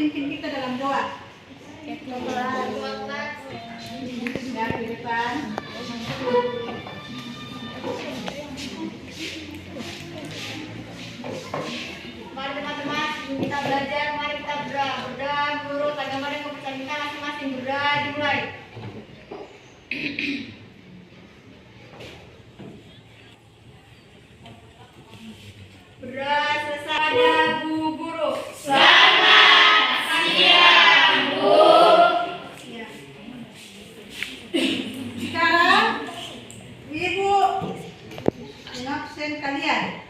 pimpin kita dalam doa. Ya, di depan. Mari teman-teman, kita belajar, mari kita berdoa menurut agama dan kepercayaan kita masing-masing. Berdoa dimulai. Berdoa selesai. Ada Bu Guru. Selamat siang, Bu. Siang. Sekarang Ibu absen kalian.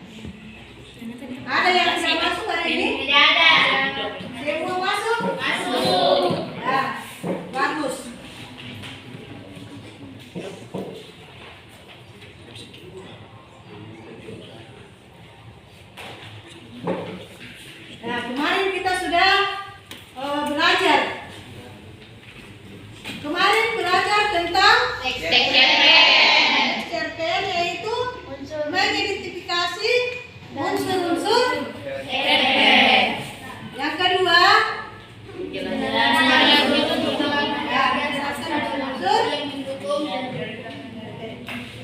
Ada yang tidak masuk hari ini? Tidak ada. Semua masuk? Masuk. Ya, bagus. Nah, kemarin kita sudah belajar. Kemarin belajar tentang cerpen, yaitu mengidentifikasi unsur-unsur. Yang kedua,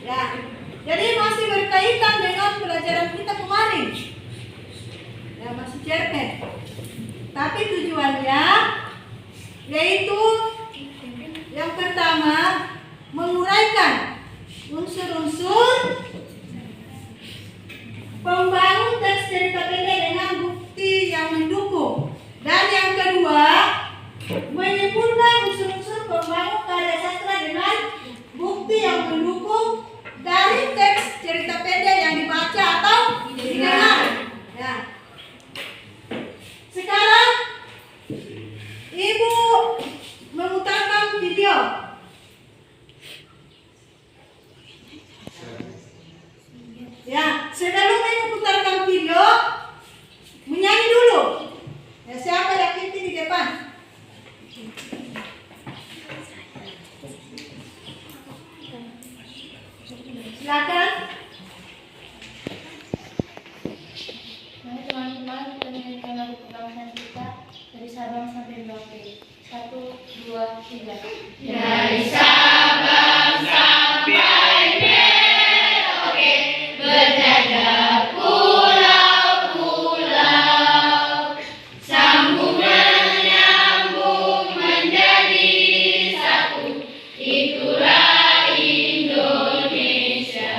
ya, jadi masih berkaitan dengan pelajaran kita kemarin. Ya, masih cerpen. Tapi tujuannya yaitu yang pertama menguraikan unsur-unsur pembangun teks cerita pendek dengan bukti yang mendukung. Dan yang kedua, menyimpulkan unsur-unsur pembangun karya sastra dengan bukti yang mendukung dari teks cerita pendek yang dibaca atau didengar. Ya. Sekarang Ibu memutarkan video. Ya, sebelum Ibu putarkan video, menyanyi dulu. Ya, siapa yang pimpin di depan? Silakan. Mari teman-teman, kita nyanyikan lagu kebangsaan kita dari Sabang sampai Merauke. 1, 2, 3. Dari Sabang sampai Merauke, berjajah pulau-pulau, sambung menyambung menjadi satu, itulah Indonesia.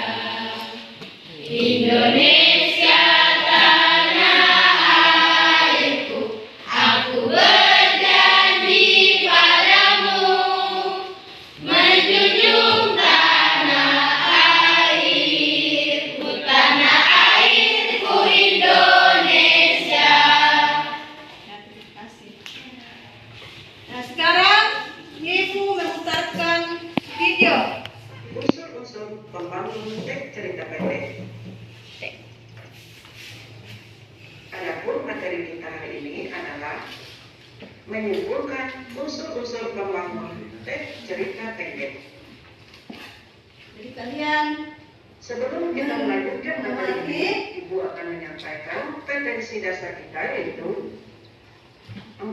Indonesia tanah airku, aku berjanji padamu, menjunjung tanah airku Indonesia. Nah, sekarang Ibu memutarkan video. Unsur-unsur pembangun teks cerita pendek. Adapun materi kita hari ini adalah menyimpulkan unsur-unsur pembangun teks cerita pendek. Jadi kalian Sebelum kita melanjutkan materi ini, Ibu akan menyampaikan petensi dasar kita, yaitu 4.5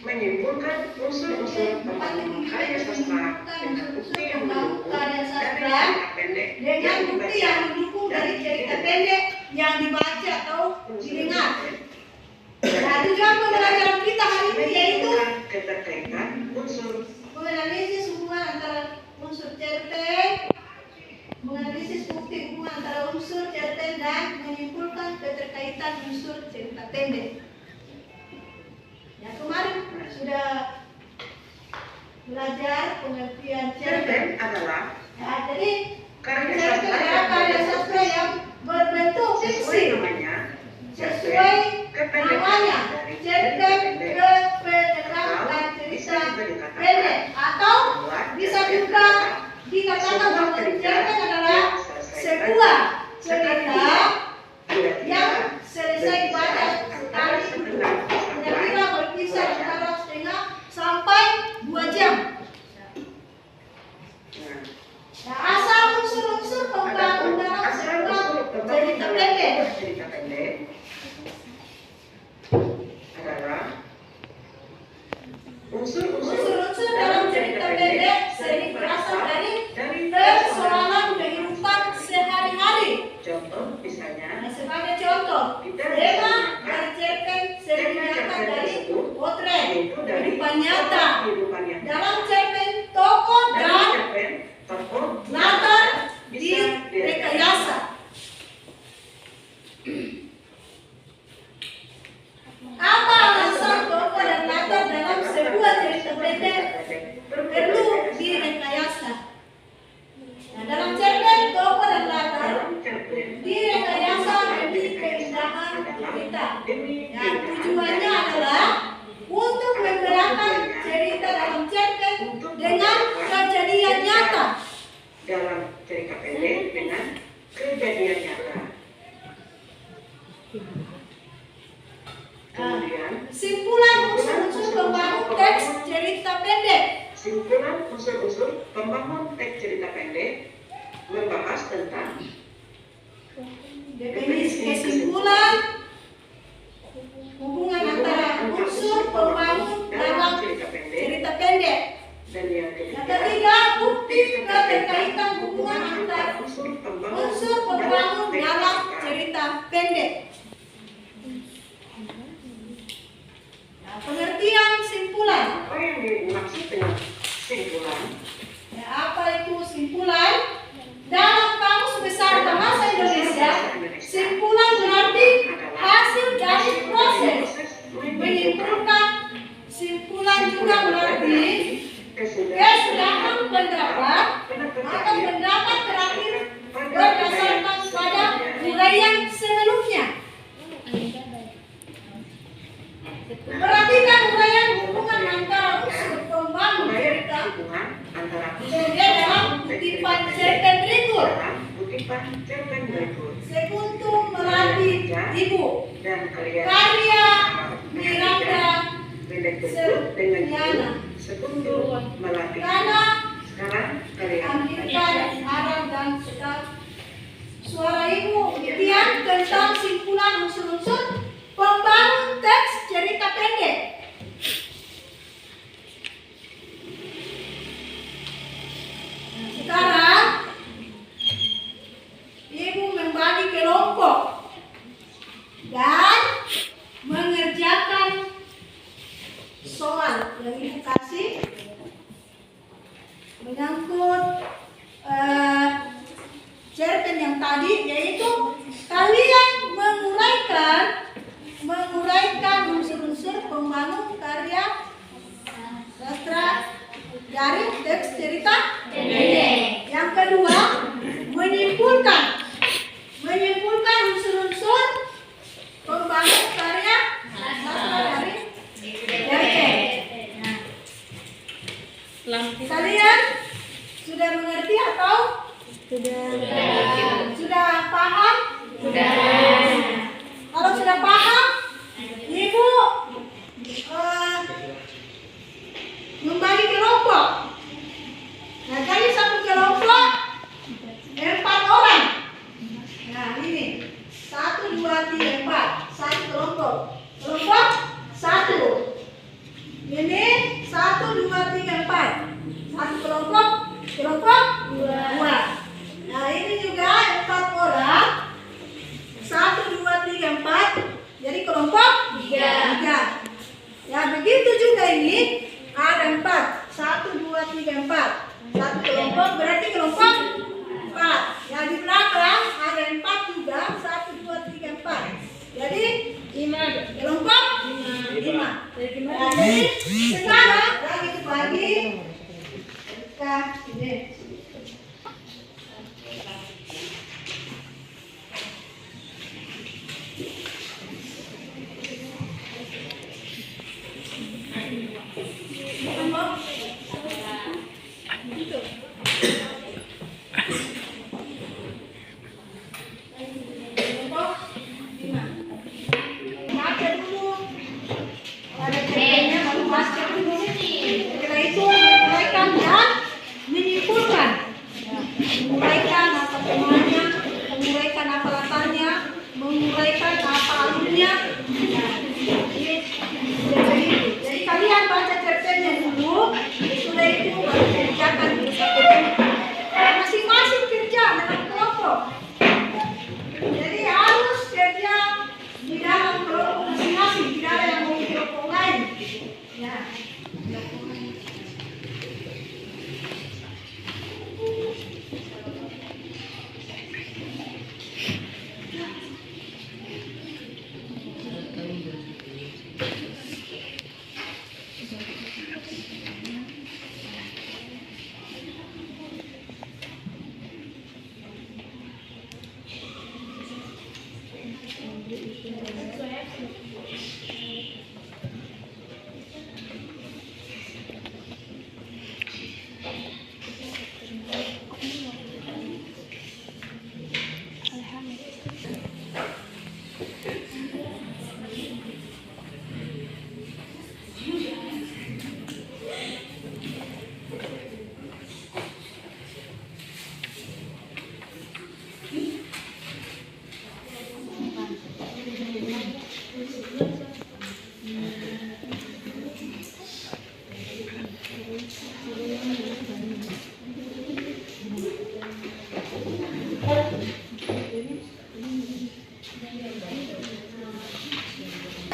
menyimpulkan unsur-unsur pembangun karya sastra dengan bukti yang mendukung dari cerita pendek dengan bukti yang mendukung dari cerita pendek yang dibaca atau didengar. Nah, tujuan pembelajaran kita hari ini yaitu keterkaitan unsur menganalisis hubungan antara unsur cerpen, menganalisis bukti hubungan antara unsur cerpen dan menyimpulkan keterkaitan unsur cerita pendek. Ya, kemarin sudah belajar pengertian cerpen. cerpen adalah Ya, jadi karya cerpen sastra adalah karya sastra yang berbentuk sesuai fiksi. namanya. Sesuai Kependekan namanya, dari cerpen pendek. kependekan dan cerita pendek, atau bisa juga dikatakan bahwa cerpen adalah sebuah cerita yang selesai dibaca sekali kira-kira berkisar antara setengah sampai 2 jam. Nah, asal unsur-unsur pembangunan dalam sebuah cerita pendek. demi Ya, tujuannya adalah untuk menggerakkan cerita dalam cerpen dengan kejadian nyata. dalam cerita pendek dengan kejadian nyata. Kemudian Simpulan unsur-unsur pembangun teks cerita pendek. simpulan unsur-unsur pembangun teks cerita pendek membahas tentang Definisi kesimpulan, hubungan antara unsur pembangun dalam cerita pendek. dan yang Yang ketiga, bukti keterkaitan hubungan antara unsur unsur pembangun dalam cerita pendek. Nah, pengertian simpulan. Apa yang dimaksud dengan simpulan? Ya, apa itu simpulan? Dalam Kamus Besar Bahasa Indonesia, simpulan berarti hasil dari proses. Menyimpulkan, simpulan juga berarti kesudahan pendapat atau pendapat terakhir berdasarkan pada uraian sebelumnya. Perhatikan uraian hubungan antara unsur pembangun cerita hubungan antara kemudian dalam kutipan cerpen berikut. kutipan cerpen berikut Sekutu Melati Ibu, dan kalian karya Miranda pendek berikut dengan Yana. judul Sekutu Melati. Karena Sekarang kalian Amerika, Arab dan Suara Ibu Impian tentang simpulan unsur-unsur pembangun teks cerita pendek. Nah, sekarang Ibu membagi kelompok dan mengerjakan soal yang Ibu kasih menyangkut cerpen yang tadi, yaitu kalian menguraikan unsur-unsur pembangun karya sastra dari teks cerita pendek. Yang kedua, menyimpulkan unsur-unsur pembangun karya sastra dari cerpen. Kalian sudah mengerti atau sudah paham? Kalau sudah paham, Ibu membagi kelompok. Nah, jadi satu kelompok 4 orang. Nah, ini 1, 2, 3, 4. Satu kelompok. Kelompok 1. Ini 1, 2, 3, 4. Satu kelompok 2. Nah, ini juga 4 orang. 1, 2, 3, 4. Jadi kelompok 3. Ya, begitu juga ini ada 4. 1, 2, 3, 4. Satu kelompok berarti kelompok 4. Ya, di belakang ada 4 juga. 1, 2, 3, 4. Jadi 5. Kelompok 5. Nah, jadi sekarang kita bagi ini. Setelah itu menguraikan dan menyimpulkan. Menguraikan apa temanya, menguraikan apa latarnya, menguraikan apa alurnya. Jadi kalian baca cerpennya dulu, sudah itu baru kerjakan masing-masing kerja dalam kelompok. Jadi harus kerja di dalam kelompok masing-masing, tidak ada yang mau kelompok lain. Ya.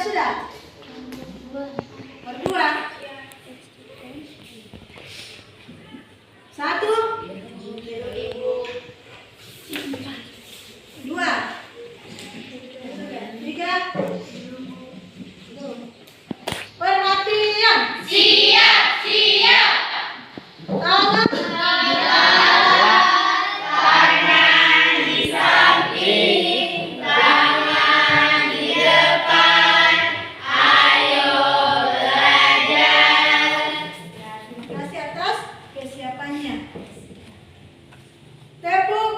Sudah? Berdua. Satu. Dua. Tiga. Perhatian. Siap, siap. Tangan. Tangan di samping, tangan di depan. Ayo belajar. Terima kasih atas kesiapannya. Tepuk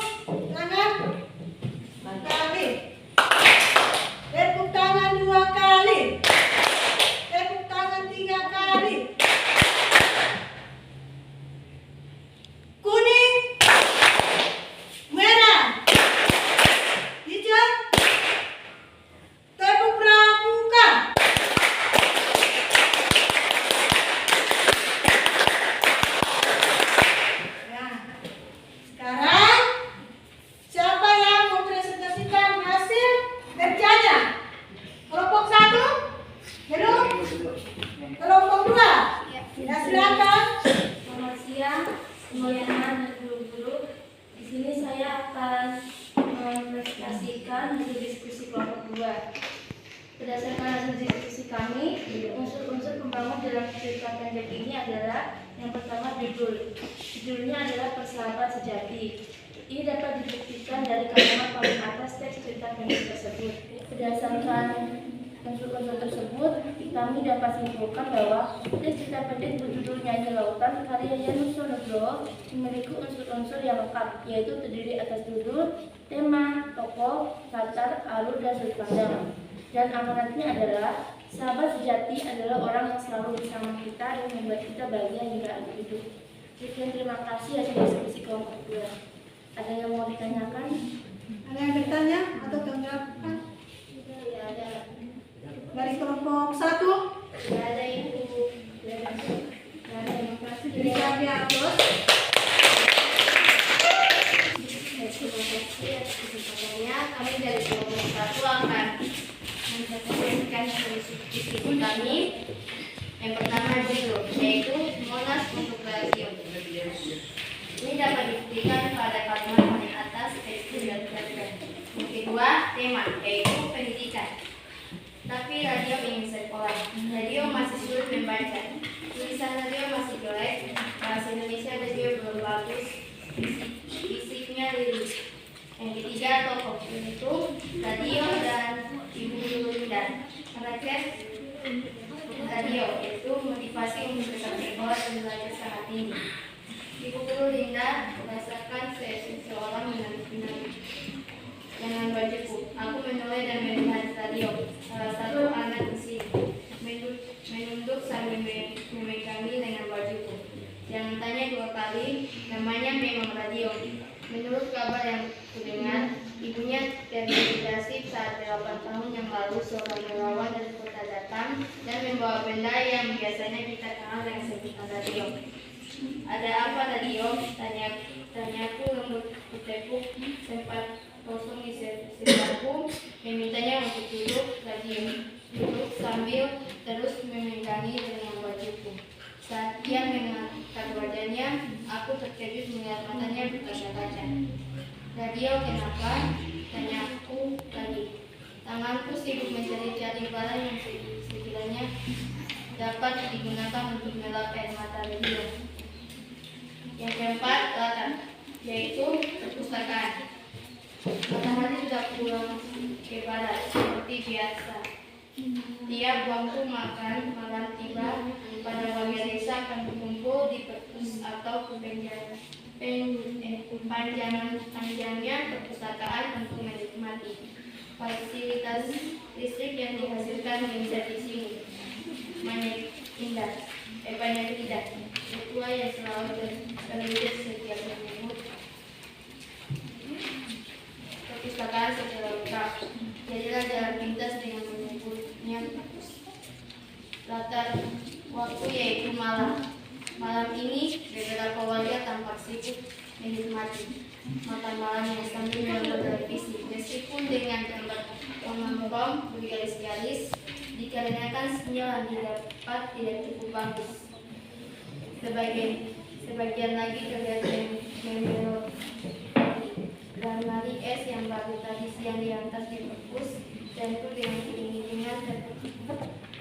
tangan 4 kali. Tepuk tangan 2 kali. Tepuk tangan 3 kali. Kuning, merah, hijau. Tepuk pramuka. Nah, sekarang siapa yang mempresentasikan hasil kerjanya? Kelompok 1? Belum? Kelompok 2? Ya, silakan. Selamat siang, semuanya dan guru-guru. Di sini saya akan mempresentasikan hasil diskusi kelompok 2. Berdasarkan hasil diskusi kami, unsur-unsur pembangun dalam cerita pendek ini adalah yang pertama judul. Judulnya adalah Persahabat Sejati. Ini dapat dibuktikan dari kalimat paling atas teks cerita pendek tersebut. Berdasarkan unsur-unsur tersebut, kami dapat simpulkan bahwa teks cerita pendek berjudul Nyanyi Lautan karya Yanus Nugroho memiliki unsur-unsur yang lengkap, yaitu terdiri atas judul, tema, tokoh, latar, alur, dan sudut pandang. Dan amanatnya adalah sahabat sejati adalah orang yang selalu bersama kita dan membuat kita bahagia hingga akhir hidup. Sekian, terima kasih hasil diskusi kelompok 2. Ada yang mau ditanyakan? Ada yang bertanya atau tanggapan Ya, ada. dari kelompok 1? Ya, ada Ibu. Ya, ada. Terima kasih. Bisa diatur. Terima kasih atas kesempatannya. Kami dari kelompok 1 akan mempresentasikan hasil diskusi kami. Yang pertama judul, yaitu Monas untuk rasio. Ini dapat dibuktikan pada kalimat paling atas teks dan cerita. Yang kedua, tema, yaitu pendidikan. Tapi radio ingin sekolah. Radio masih sulit membaca. Tulisan radio masih jelek. Bahasa Indonesia radio belum bagus. Fisiknya liris. Yang ketiga, tokoh, yaitu radio dan ibu guru Linda. Karakter radio yaitu motivasi untuk tetap sekolah dan belajar sangat tinggi. Ibu guru Linda merasakan seseorang dengan bajuku. Aku menoleh dan melihat radio. Salah satu anak di sini menunduk sambil memegangi dengan bajuku. Jangan tanya 2 kali, namanya memang radio. Menurut kabar yang kudengar, ibunya terdehidrasi saat 8 tahun yang lalu seorang relawan dari kota datang dan membawa benda yang biasanya kita kenal dengan sebutan radio. Ada apa radio? Tanyaku lembut. Kutepuk sempat kosong di sebelahku, memintanya untuk duduk radio. Duduk sambil terus memegangi dengan bajuku. Saat dia mengangkat wajahnya, aku terkejut melihat matanya berkaca-kaca. Radio kenapa? Tanyaku tadi. Tanganku sibuk mencari-cari barang yang sekiranya dapat digunakan untuk melap air mata radio. Yang keempat, latar, yaitu perpustakaan. Matahari sudah pulang ke ke barat seperti biasa. Tiap waktu makan malam tiba, pada warga desa akan berkumpul di perpus atau panjangan perpustakaan untuk menikmati fasilitas listrik yang dihasilkan menjadi di sini. Banyak tidak. Ketua yang selalu terlibat setiap menyebut perpustakaan secara lengkap. Jadilah jalan pintas dengan menyebutnya latar waktu yaitu malam. Malam ini beberapa warga tampak sibuk menikmati makan malam yang sambil menonton televisi, meskipun dengan tempat menonton bergaris-garis dikarenakan sinyal yang didapat tidak cukup bagus. Sebagian lagi terlihat membelot dan mari es yang baru tadi siang diantar di perpus dan itu dengan iring-iringan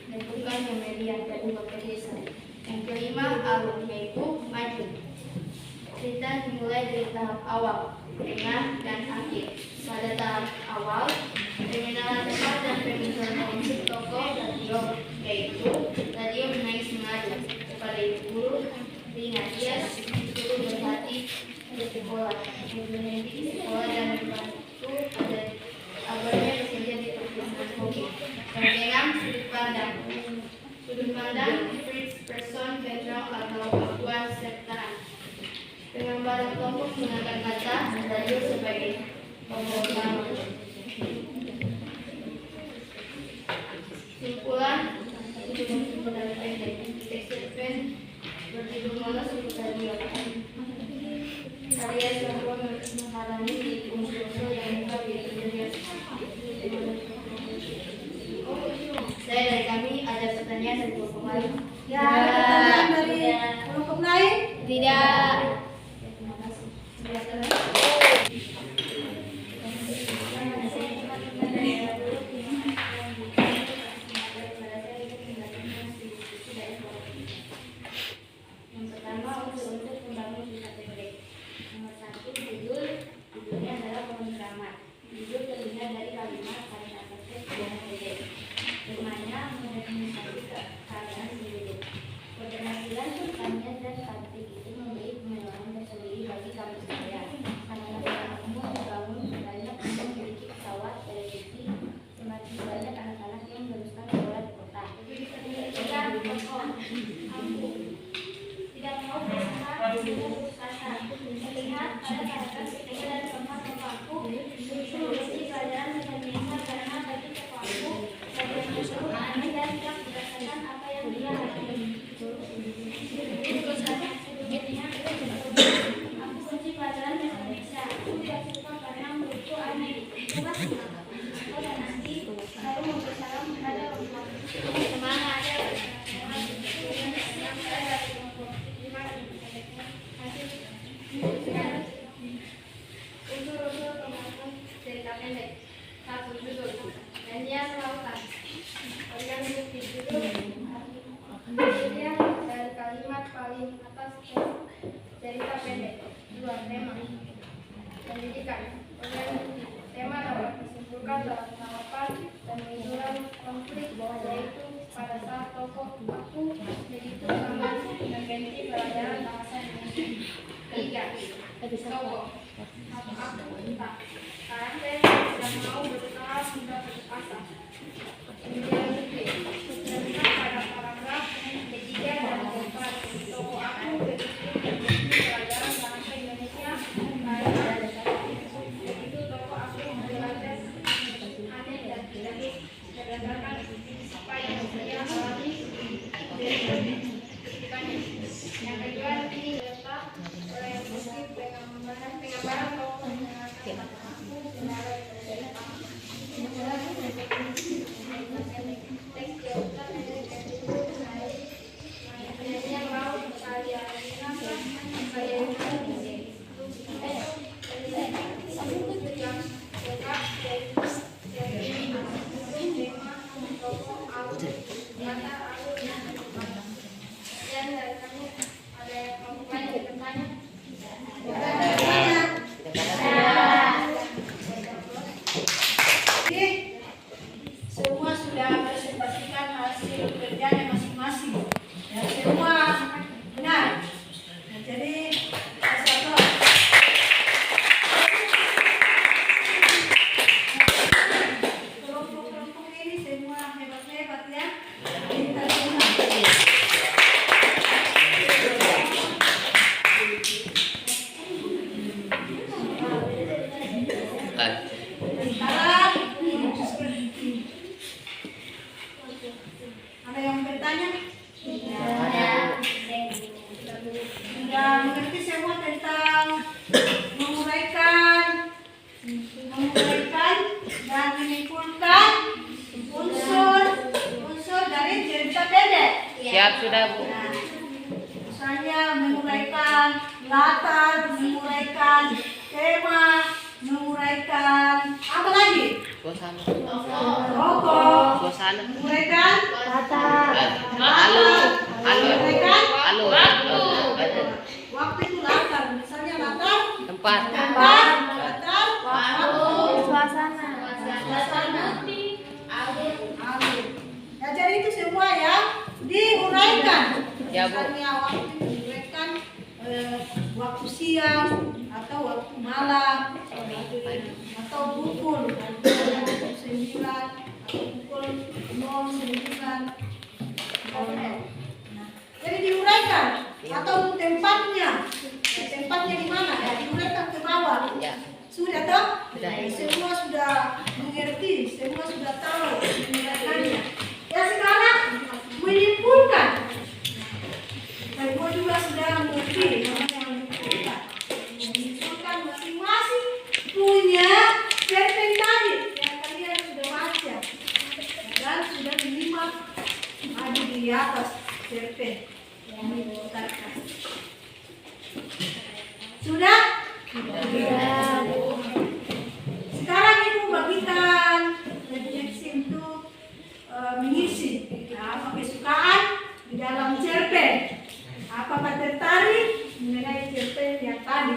tentukan pembelian kedua ke desa. Yang kelima, alur yaitu maju. Cerita dimulai dari tahap awal, tengah, dan akhir. Pada tahap awal, pengenalan tempat dan pembicaraan prinsip tokoh radio, yaitu radio Menaik Semangat kepada ibu guru Rina Dias, guru berhati di sekolah, menjadi di sekolah dan membantu agarnya bekerja di perpustakaan kopi. Yang keenam, sudut pandang. Sudut pandang first person background atau akuan sertaan. Penggambaran kelompok menggunakan kata radio sebagai pokok utama. Simpulan simpulan pendek. Ekserpen berjudul Monos untuk radio. Karya siswa menghalangi di unsur-unsur yang bukan di Saya dari kami ada pertanyaan dari kelompok lain. Ya, ada pertanyaan dari kelompok lain? Tidak. Yang pertama untuk membangun wisata pendek. Nomor 1 judulnya adalah pemrograman. Judul terdiri dari kalimat teks dan pendek. Temanya mendefinisikan keadaan sendiri. Keberhasilan pertanian dan praktik itu memberi pengalaman tersendiri bagi kami sekalian. Karena masyarakat umum membangun banyak untuk memiliki pesawat, televisi, semakin banyak anak-anak yang meneruskan sekolah di kota. Tidak mau berusaha dengan kata melihat pada karakter ketika dan tempat-tempatku justru mesti pelajaran terbiasa karena bagi tokohku bagian itu aneh dan tidak berdasarkan apa yang dia alami. Aku benci pelajaran bahasa Indonesia. Aku tidak suka karena menurutku aneh. Bukan dan nanti baru mempersalam pada orang semangat ada unsur-unsur pembangun cerita pendek. 1. Judul nyanyian lautan. Organisasi judul judulnya dari kalimat paling atas cerita pendek. 2. Tema pendidikan. Organisasi tema dapat disimpulkan dalam tahapan dan menunjukkan konflik yaitu pada saat tokoh aku begitu sangat mengganti pelajaran bahasa Indonesia. 3. Tokoh aku tak karakter yang mau berusaha sudah berasa. 9. Tentang pada paragraf ketiga dan keempat. Tokoh aku begitu mengganti pelajaran bahasa Indonesia karena begitu tokoh aku belajar aneh dan tidak berdasarkan apa yang saya alami dari kehidupannya. Yang kedua, ini letak oleh bukti penggambaran tokoh mengenalkan aku secara teks jautan dari yang mau karya Oke, sudah presentasikan hasil kerjanya masing-masing. Ya, semua benar. Nah, jadi kelompok-kelompok ini semua hebat-hebat ya. Pintar semua. Sekarang ada yang bertanya? Sudah mengerti semua tentang menguraikan dan menyimpulkan unsur dari cerita pendek. Siap sudah Bu. Nah, misalnya menguraikan latar, menguraikan tema, menguraikan apa lagi? Suasana. Pokok, Suasana. menguraikan latar, menguraikan waktu itu latar, misalnya latar, Tempat. latar, Suasana. alur. Ya, jadi itu semua ya diuraikan. Ya, Bu. Misalnya waktu itu diuraikan waktu siang atau waktu malam atau pukul 9 atau pukul 09. Nah, jadi diuraikan atau tempatnya di mana ya, diuraikan ke bawah. Ya. Sudah toh? Sudah. Semua sudah mengerti, semua sudah tahu menguraikannya. Ya, sekarang menyimpulkan. Ibu juga sudah mengerti namanya menyimpulkan. Menyimpulkan masing-masing punya cerpen tadi yang kalian sudah baca dan sudah menyimak ada di atas cerpen yang diputarkan. Sudah? Sekarang Ibu bagikan refleksi untuk mengisi apa kesukaan di dalam cerpen. Apakah tertarik mengenai cerpen yang tadi?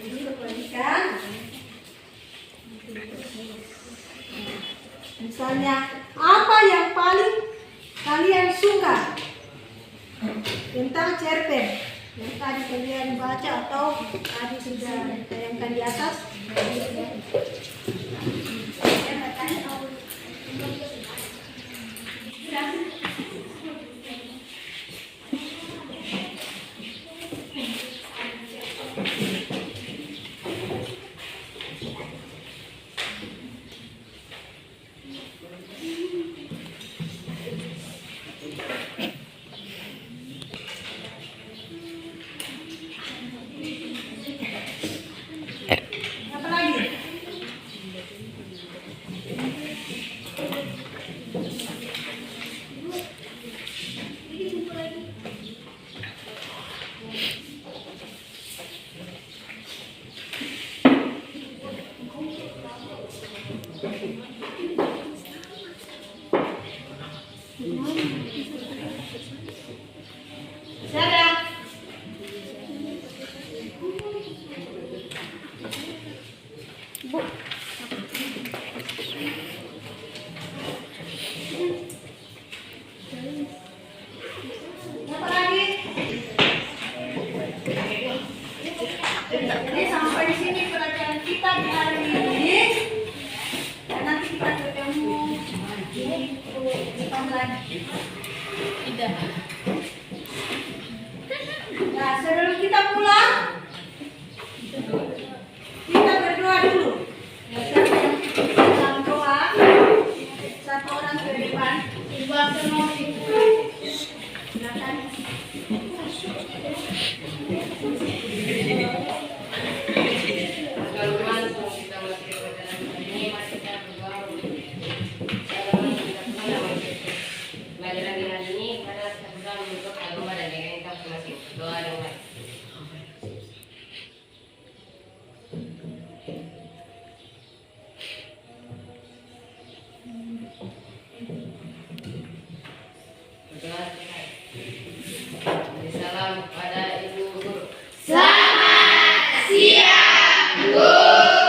Ini perhatikan. Misalnya, apa yang paling kalian suka tentang cerpen yang tadi kalian baca atau tadi sudah ditayangkan di atas? Apa lagi? Sudah. Apa lagi? Jadi sampai di sini pelajaran kita di hari ini. Dan nanti kita ketemu di depan lagi. Nah, sebelum kita pulang, kita berdoa dulu. Ya, siapa yang dalam doa? Satu orang ke depan. Silakan. Pelajaran di hari ini karena kita sudah menuntut agama dan nilai kita masing-masing. Doa dan doa. Salam pada Ibu Guru. Selamat siang, Bu.